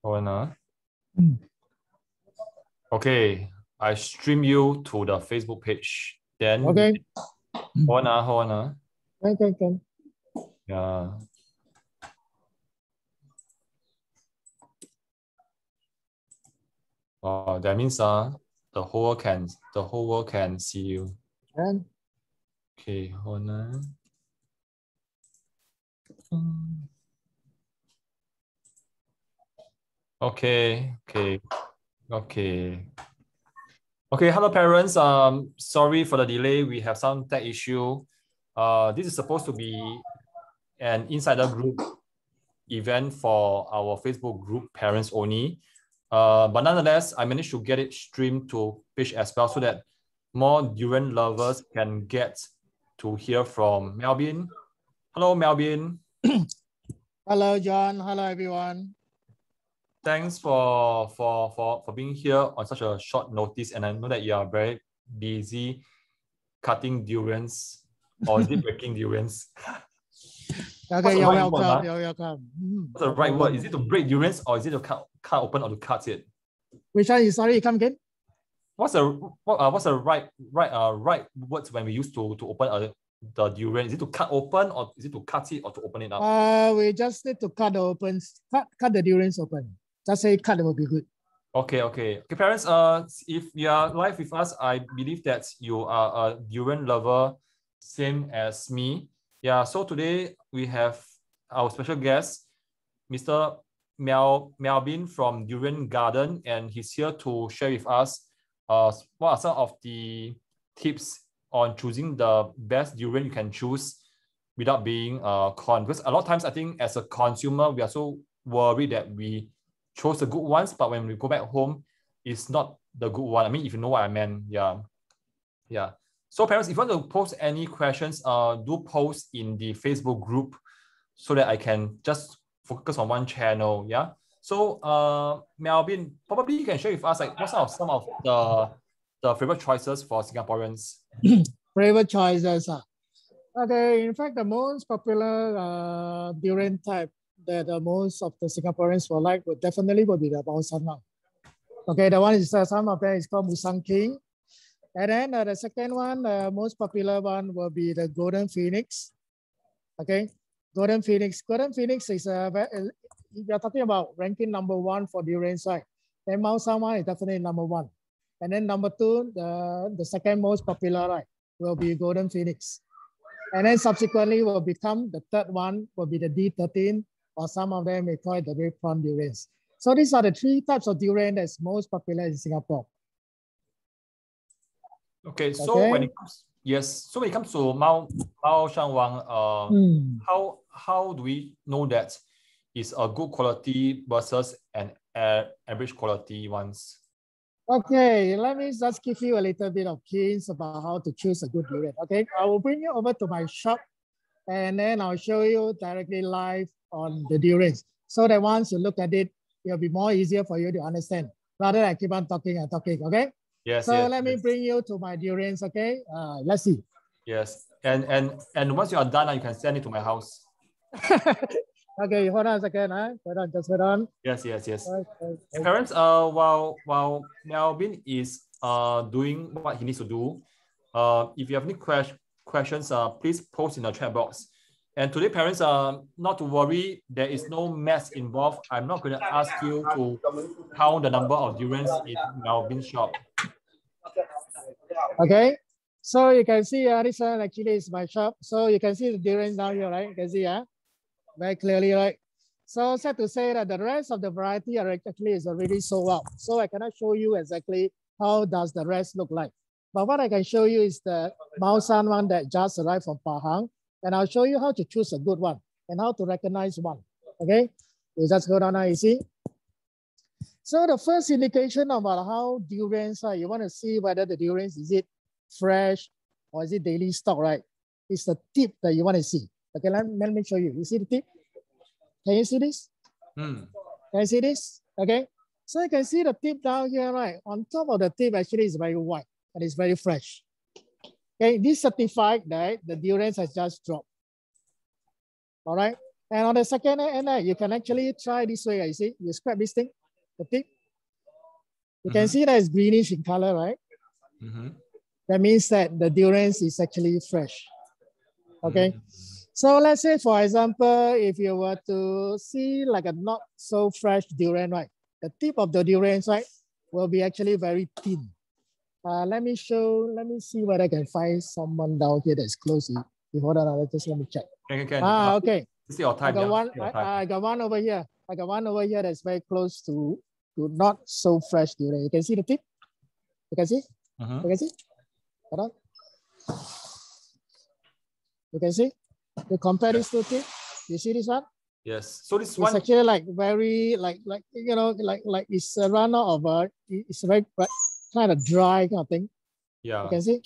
Hold on. Okay, I stream you to the Facebook page. Then Okay. Hold on. Okay. Yeah. Oh, that means the whole world can see you. And Okay, hold on. Okay. Hello parents. Sorry for the delay. We have some tech issue. This is supposed to be an insider group event for our Facebook group parents only. But nonetheless, I managed to get it streamed to page as well so that more Durian lovers can get to hear from Melvin. Hello, Melvin. hello, John. Hello, everyone. Thanks for being here on such a short notice, and I know that you are very busy cutting durians, or is it breaking durians? Okay, you're welcome. You're welcome. What's the right word? Is it to break durians, or is it to cut open or to cut it? Which one? Sorry, come again. What's the right words when we use to open the durian? Is it to cut open, or is it to cut it, or to open it up? We just need to cut the durians open. Just say cut, it will be good. Okay, parents. If you are live with us, I believe that you are a durian lover, same as me. Yeah. So today we have our special guest, Mr. Melvin from Durian Garden, and he's here to share with us what are some of the tips on choosing the best durian you can choose without being conned. Because a lot of times, I think as a consumer, we are so worried that we chose the good ones, but when we go back home, it's not the good one. I mean, if you know what I meant, yeah. So parents, if you want to post any questions, do post in the Facebook group so that I can just focus on one channel, yeah. So Melvin, probably you can share with us like what are some of the favorite choices for Singaporeans? Favorite choices. Okay, in fact, the most popular durian type that most of the Singaporeans will like would definitely be the Bao San Wang. Okay, the one is some of them is called Musang King. And then the second one, the most popular one will be the Golden Phoenix. Okay, Golden Phoenix. Golden Phoenix is we are talking about ranking #1 for durian side. Then Bao San Wang is definitely #1. And then #2, the second most popular right, will be Golden Phoenix. And then subsequently will become the third one will be the D13, or some of them may call it the red prawn durians. So these are the three types of durian that's most popular in Singapore. Okay, so when it comes, so when it comes to Bao San Wang, how do we know that it's a good quality versus an average quality ones? Okay, let me just give you a little bit of hints about how to choose a good durian. Okay, I will bring you over to my shop, and then I'll show you directly live on the durians, so that once you look at it, it'll be more easier for you to understand rather than keep on talking and talking. Okay. Yes. So let me bring you to my durians. Okay. Let's see. Yes, and once you are done, you can send it to my house. Okay, hold on a second. Hold on. Yes. Okay. Parents, while Melvin is doing what he needs to do, if you have any questions, please post in the chat box. And today, parents, not to worry, there is no maths involved. I'm not going to ask you to count the number of durians in Melvin's shop. Okay, so you can see this one actually is my shop. So you can see the durians down here, right? You can see, very clearly, right? So sad to say that the rest of the variety are actually is already sold out. So I cannot show you exactly how does the rest look like. But what I can show you is the Bao San Wang that just arrived from Pahang. And I'll show you how to choose a good one and how to recognize one. Okay, you just go down now, you see. So the first indication about how durians are, you want to see whether the durians, is it fresh or is it daily stock, right? It's the tip that you want to see. Okay, let me show you. You see the tip? Can you see this? Can you see this? Okay. So you can see the tip down here, right? On top of the tip actually is very white and it's very fresh. Okay, this certified that the durians has just dropped. All right. And on the second end, you can actually try this way. You see, you scrape this thing, the tip. You can see that it's greenish in color, right? That means that the durian is actually fresh. Okay. So let's say, for example, if you were to see like a not so fresh durian, right? The tip of the durian, right, will be actually very thin. Let me see whether I can find someone down here that's close. Hold on, just let me check. Okay. See your time. I got one over here. I got one over here that's very close to not so fresh durian. You can see the tip? You can see? You can see? Hold on. You can see? You compare these two tips. You see this one? Yes. So this one, it's actually like very like you know like it's a runner of it's very kind of dry kind of thing. Yeah. You can see.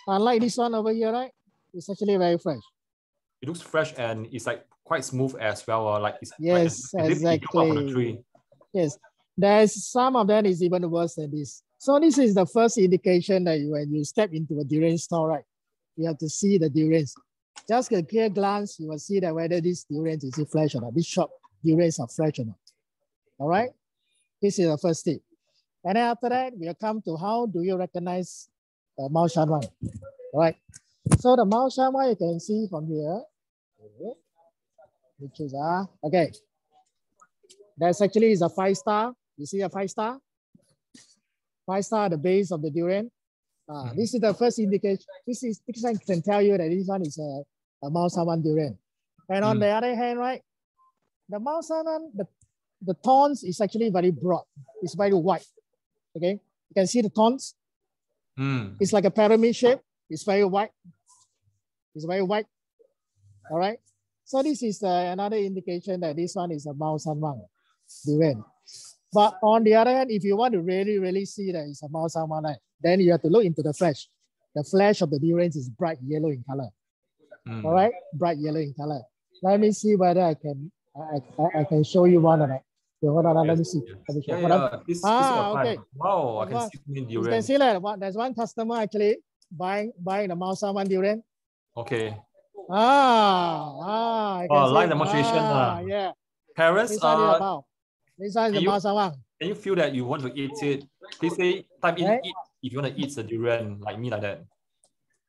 Unlike this one over here, right? It's actually very fresh. It looks fresh and it's like quite smooth as well. Like it's yes, like exactly. From the tree. Yes, there's some of them is even worse than this. So this is the first indication that when you step into a durian store, right? You have to see the durians. Just a clear glance, you will see that whether this durian is fresh or not. This shop durians are fresh or not. All right. This is the first tip. And then after that, we'll come to how do you recognize Mao Shan Wang. All right. So the Mao Shan Wang you can see from here. Which is okay. That's actually is a 5-star. You see a 5-star? 5-star at the base of the durian. This is the first indication. This one can tell you that this one is a Mao Shan Wang durian. And on the other hand, right, the Mao Shan Wang, the thorns is actually very broad. It's very white. Okay, you can see the thorns. It's like a pyramid shape. It's very white. It's very white. All right. So this is another indication that this one is a Mao Shan Wang durian. But on the other hand, if you want to really see that it's a Mao Shan Wang, then you have to look into the flesh. The flesh of the durian is bright yellow in color. All right, bright yellow in color. Let me see whether I can show you one or not. Hold on, let me see. Okay. Wow, I can see durian. You can see that there's one customer actually buying the Mao Shan Wang durian. Okay. I can see. Live demonstration. Yeah. Parents, this one is the Mao Shan Wang. Can you feel that you want to eat it? Please say type in eat if you want to eat the durian like me like that.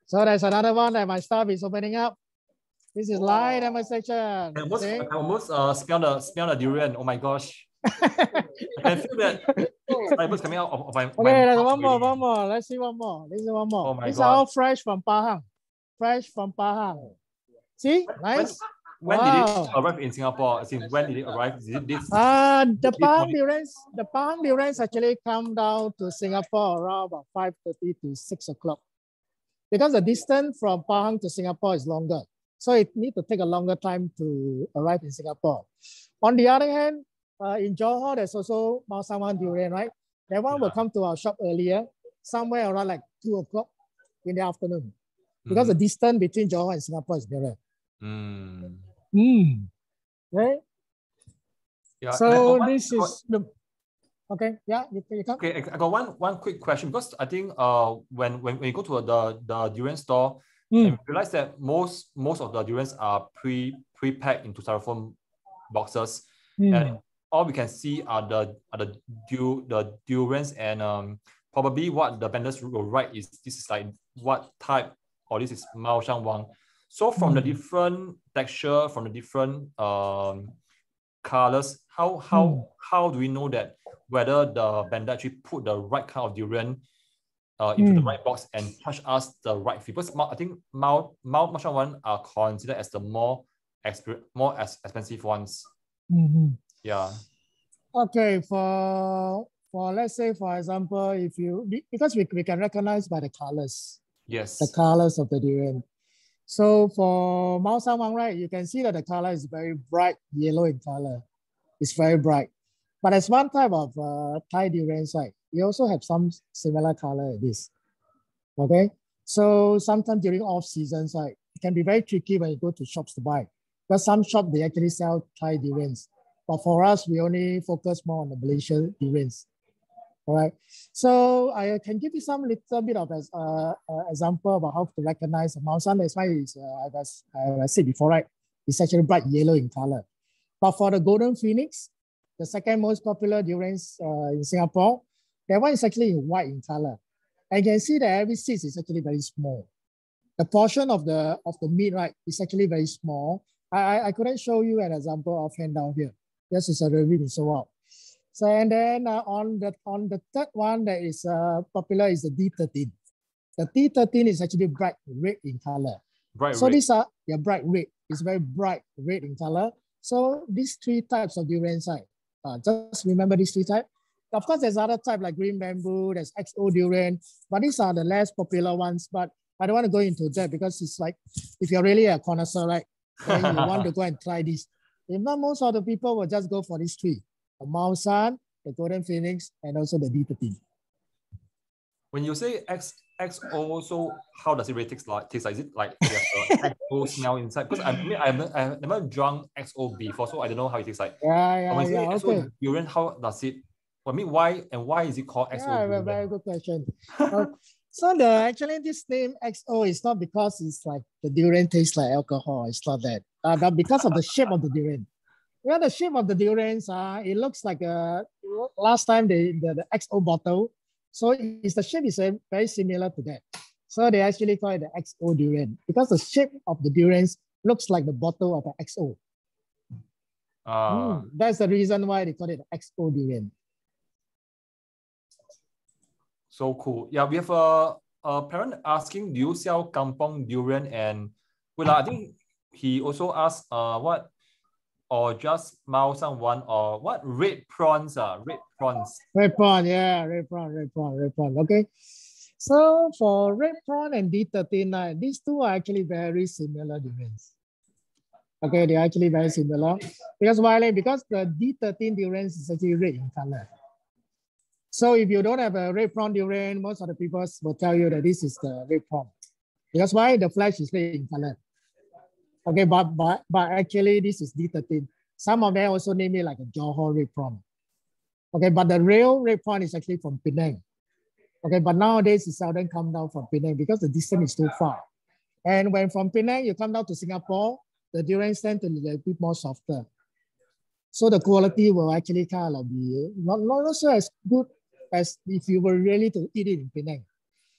So there's another one that my staff is opening up. This is live demonstration. I almost smell the durian. Oh my gosh. I can feel that fibers coming out of my Okay, there's one more. Let's see one more. This is one more. Oh my These God. are all fresh from Pahang. Fresh from Pahang. See? Nice. When did it arrive in Singapore? When did it arrive? Is it this? The Pahang durians actually come down to Singapore around about 5:30 to 6 o'clock. Because the distance from Pahang to Singapore is longer. So it needs to take a longer time to arrive in Singapore. On the other hand, in Johor, there's also Mao Shan Wang durian, right? That one will come to our shop earlier, somewhere around like 2 o'clock in the afternoon. Because the distance between Johor and Singapore is nearer. Right? Yeah. So this is the okay. Yeah, you come. Okay, I got one quick question because I think when you go to the durian store, and realize that most of the durians are pre-packed into styrofoam boxes, and all we can see are the durians, and probably what the vendors will write is this is like what type, or this is Mao Shan Wang. So from the different texture, from the different colors, how do we know that whether the vendor actually put the right kind of durian into the right box and charge us the right fee? Because I think Mao Shan Wang are considered as the more expensive ones. Yeah. Okay, for let's say for example, if you because we can recognize by the colors. Yes. The colors of the durian. So for Mao Shan Wang, right, you can see that the color is very bright yellow in color. It's very bright. But as one type of Thai durian, right, you also have some similar color like this. Okay, so sometimes during off seasons, right, it can be very tricky when you go to shops to buy. Because some shops they actually sell Thai durians, but for us we only focus more on the Malaysian durians. All right, so I can give you some little bit of example about how to recognize a Mao Shan. That's why I said before, right? It's actually bright yellow in color. But for the golden phoenix, the second most popular durians in Singapore, that one is actually in white in color. And you can see that every seed is actually very small. The portion of the meat, right, is actually very small. I couldn't show you an example of hand down here. This is a review so out. So and then on the third one that is popular is the D13. The D13 is actually bright red in color. Bright so red. These are bright red. It's very bright red in color. So these three types of durians, just remember these three types. Of course, there's other type like green bamboo, there's XO durian, but these are the less popular ones. But I don't want to go into that because it's like, if you're really a connoisseur, right, then you want to go and try this. If not, most of the people will just go for these three: the Mao San, the golden phoenix, and also the D13. When you say XO, so how does it really taste like? Is it like XO smell inside? Because I've never drunk XO before, so I don't know how it tastes like. When you say XO durian, how does it? I mean, why is it called XO durian? Very good question. So actually this name XO is not because it's like the durian tastes like alcohol. It's not that. But because of the shape of the durian. Yeah, the shape of the durians, it looks like last time the XO bottle. So the shape is very similar to that. So they actually call it the XO durian because the shape of the durians looks like the bottle of the XO. That's the reason why they call it the XO durian. So cool. Yeah, we have a parent asking, do you sell kampong durian? And well, I think he also asked what, or just Mao San one, or what, red prawns? Red prawns. Red prawn, yeah, red prawn. Okay. So for red prawn and D13, these two are actually very similar durians. Okay, they're actually very similar. Because why? Because the D13 durians is actually red in color. So if you don't have a red prawn durian, most of the people will tell you that this is the red prawn. Because why? The flesh is red in color. Okay, but actually this is D13. Some of them also name it like a Johor red prawn. Okay, but the real red prawn is actually from Penang. Okay, but nowadays it seldom come down from Penang because the distance is too far. And when from Penang you come down to Singapore, the durians tend to be a bit more softer. So the quality will actually kind of be not so as good as if you were really to eat it in Penang.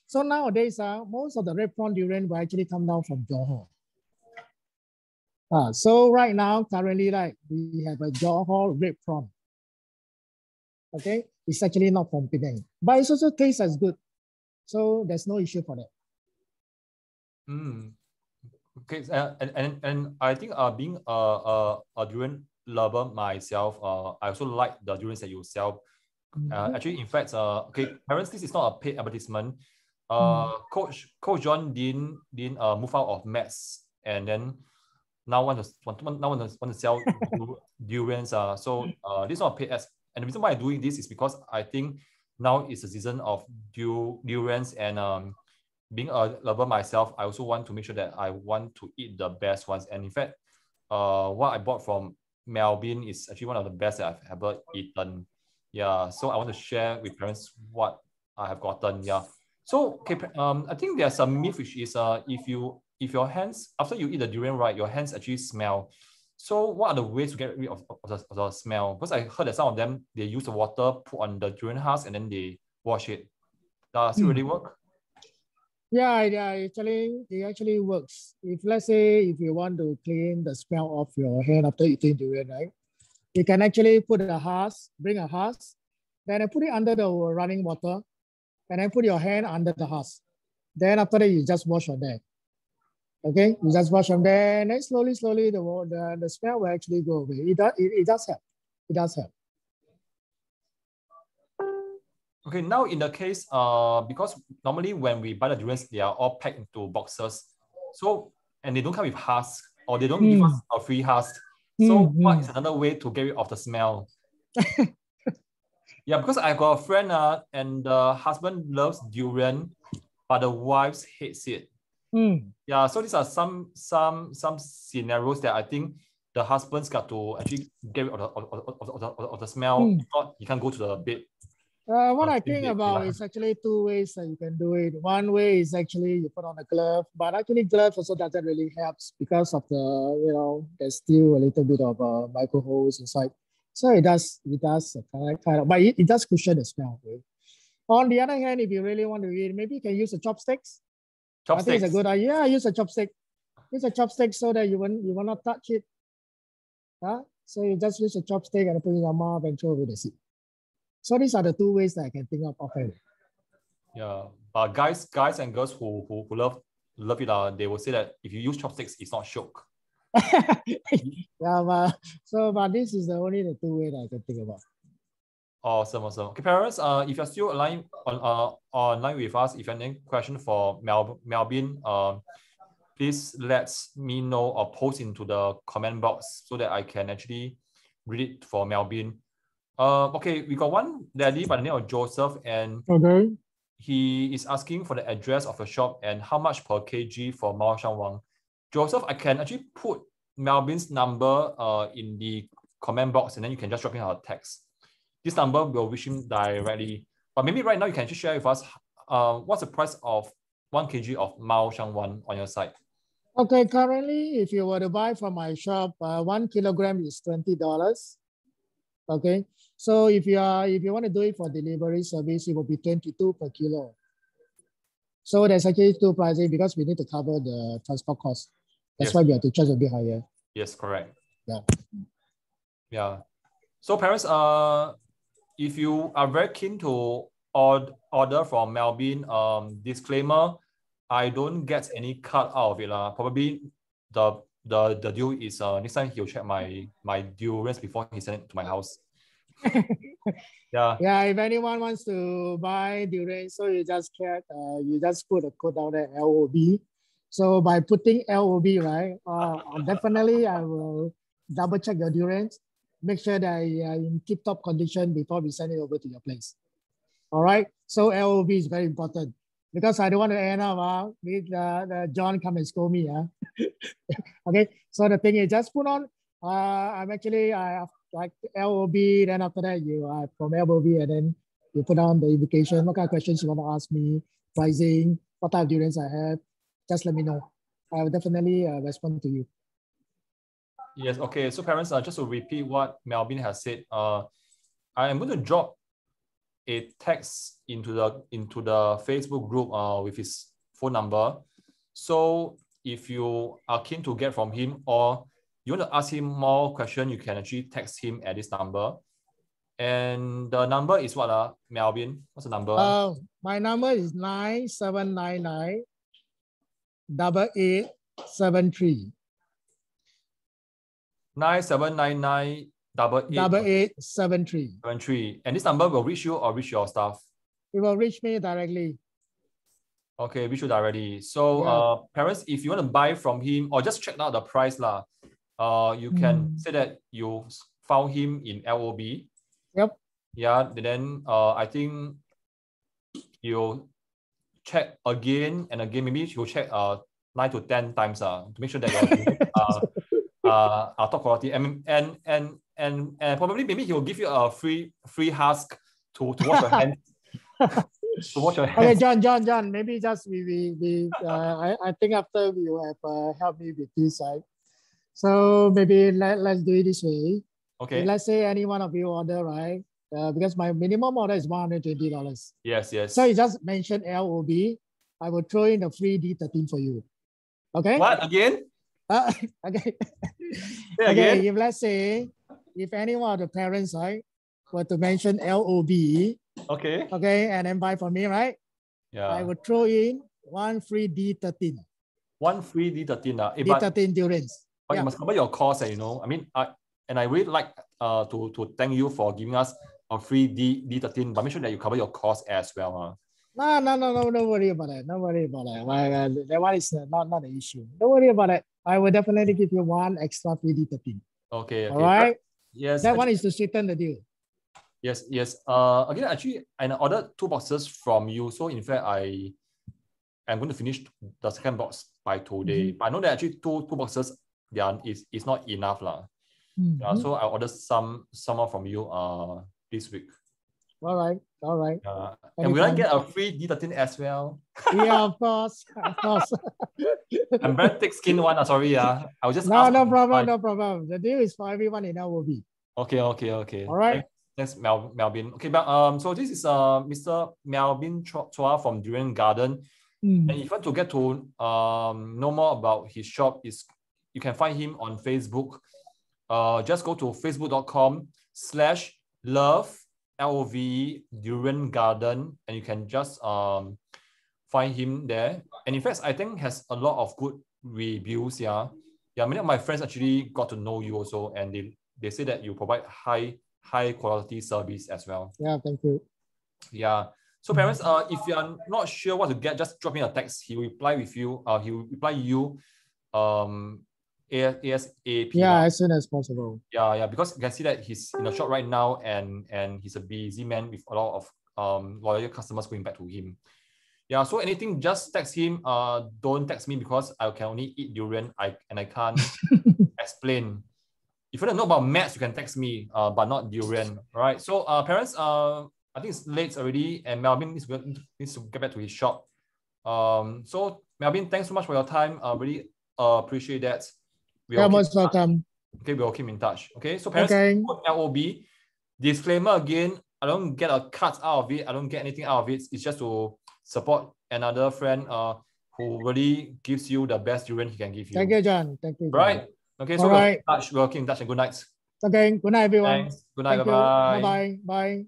So nowadays, most of the red prawn durian will actually come down from Johor. So right now, currently, like we have a Johor red prawn. Okay, it's actually not from Penang, but it also tastes as good. So there's no issue for that. Okay, and I think being a durian lover myself, I also like the durians that you sell. Actually, in fact, okay, parents, this is not a paid advertisement. Coach John didn't move out of maths, and then now want to sell durians. So this is not a paid ads. And the reason why I'm doing this is because I think now is the season of durians, and being a lover myself, I also want to make sure that I want to eat the best ones. And in fact, what I bought from Melbourne is actually one of the best that I've ever eaten. Yeah, so I want to share with parents what I have gotten. Yeah, so okay, I think there's a myth which is if your hands, after you eat the durian, right, your hands actually smell. So what are the ways to get rid of the smell? Because I heard that some of them, they use the water, put on the durian husk, and then they wash it. Does it really work? Yeah, it actually works. If let's say if you want to clean the smell off your hand after eating durian, right? You can actually put a husk, bring a husk, then put it under the running water, and then put your hand under the husk. Then after that, you just wash on there. Okay, you just wash on there, and then slowly, the smell will actually go away. It does help. It does help. Okay, now in the case, because normally when we buy the durians, they are all packed into boxes. So, and they don't come with husk, or they don't give us a free husk. So what is another way to get rid of the smell? Yeah, because I got a friend and the husband loves durian, but the wife hates it. Yeah, so these are some scenarios that I think the husband's got to actually get rid of the smell. If not, he can't go to the bed. What I same think date. about Yeah. is actually two ways that you can do it. One way is actually you put on a glove, but actually glove also doesn't really help because of the, there's still a little bit of micro holes inside. So it does kind of, but it does cushion the smell. Okay? On the other hand, if you really want to eat, maybe you can use a chopsticks. I think it's a Chopsticks. good idea. Yeah, use a chopstick. Use a chopstick so that you will not touch it. So you just use a chopstick and put it in your mouth and throw away the seed. So these are the two ways that I can think of offhand. Yeah, but guys and girls who love it, they will say that if you use chopsticks, it's not shook. Yeah, but this is only the two ways that I can think about. Awesome. Okay, parents, if you're still online with us, if you have any question for Melvin, please let me know or post into the comment box so that I can actually read it for Melvin. Okay, we got one daddy by the name of Joseph, and Okay. he is asking for the address of the shop and how much per kg for Mao Shan Wang. Joseph, I can actually put Melvin's number in the comment box, and then you can just drop in our text. This number will reach him directly. But maybe right now you can just share with us what's the price of 1 kg of Mao Shan Wang on your site. Okay, currently, if you were to buy from my shop, 1 kilogram is $20. Okay, so if you want to do it for delivery service, it will be 22 per kilo. So there's actually two pricing because we need to cover the transport cost. That's why we have to charge a bit higher. Yes, correct. Yeah. Yeah. So parents, if you are very keen to order from Melvin, disclaimer, I don't get any cut out of it. Probably the deal is next time he'll check my durians before he send it to my house. Yeah. Yeah, if anyone wants to buy durian, so you just put a code down there, LOB. So by putting LOB, right, definitely I will double check your durians, make sure that they are in tip-top condition before we send it over to your place. All right, so LOB is very important because I don't want to end up with John come and scold me. Okay, so the thing is just put on, I have like LOB, then after that you are from LOB and then you put on the indication, what kind of questions you want to ask me, pricing, what type of durians I have, just let me know. I will definitely respond to you. Yes, okay. So parents, just to repeat what Melvin has said, I am going to drop a text into the Facebook group with his phone number. So if you are keen to get from him or you want to ask him more questions, you can actually text him at this number. And the number is what, Melvin? What's the number? My number is 9799 8873. 9799 8873. And this number will reach you or reach your staff? It will reach me directly. Okay, reach you directly. So parents, if you want to buy from him or just check out the price, you can say that you found him in LOB. Yep. Yeah, then I think you'll check again and again. Maybe you'll check 9 to 10 times to make sure that you're top quality. And probably maybe he'll give you a free husk to wash your hands. To wash your hands. Okay, John. Maybe just I think after you have helped me with this side. So maybe let's do it this way. Okay. If let's say any one of you order, right? Because my minimum order is $120. Yes. So you just mentioned LOB. I will throw in a free D13 for you. Okay? What again? Okay. Say again? If let's say, if any one of the parents, right, were to mention LOB, okay, and then buy from me, right? Yeah. I would throw in one free D13. One free D13. D13 durians. But you must cover your cost, I mean, and I really like to thank you for giving us a free D13, but make sure that you cover your cost as well. No, don't worry about that. Don't worry about that. That one is not an issue. Don't worry about it. I will definitely give you one extra free D13. Okay. All right? Yes. That one is to sweeten the deal. Yes. Again, actually, I ordered 2 boxes from you. So in fact, I am going to finish the second box by today. But I know that actually two boxes is not enough. So I ordered some more from you this week. All right. All right. And will I get a free D13 as well? Yeah, of course. Of course. I'm very thick skin one. Sorry. I'll just No, ask. no problem. No problem. The deal is for everyone in LOB. Okay. All right. Thanks, Melvin. Okay, but so this is Mr. Melvin Chua from Durian Garden. And if you want to get to know more about his shop, you can find him on Facebook. Just go to facebook.com/love LOVE Durian Garden, and you can just find him there. And in fact, I think has a lot of good reviews. Yeah, many of my friends actually got to know you also, and they say that you provide high quality service as well. Yeah, thank you. Yeah. So parents, if you are not sure what to get, just drop me a text. He will reply with you. He will reply you ASAP. Yeah, as soon as possible. Yeah, because you can see that he's in the shop right now, and he's a busy man with a lot of loyal customers going back to him. Yeah, so anything, just text him. Don't text me because I can only eat durian. I can't explain. If you want to know about maths, you can text me, but not durian. All right. So parents, I think it's late already, and Melvin needs to get back to his shop. So Melvin, thanks so much for your time. Really appreciate that. You're most welcome. Okay, we'll keep in touch. Okay, so parents, LOB. Disclaimer again, I don't get a cut out of it. I don't get anything out of it. It's just to support another friend who really gives you the best durian he can give you. Thank you, John. Thank you, John. Right. Okay, so we'll keep in touch and good night. Okay, good night, everyone. Thanks. Good night. Bye-bye. Bye.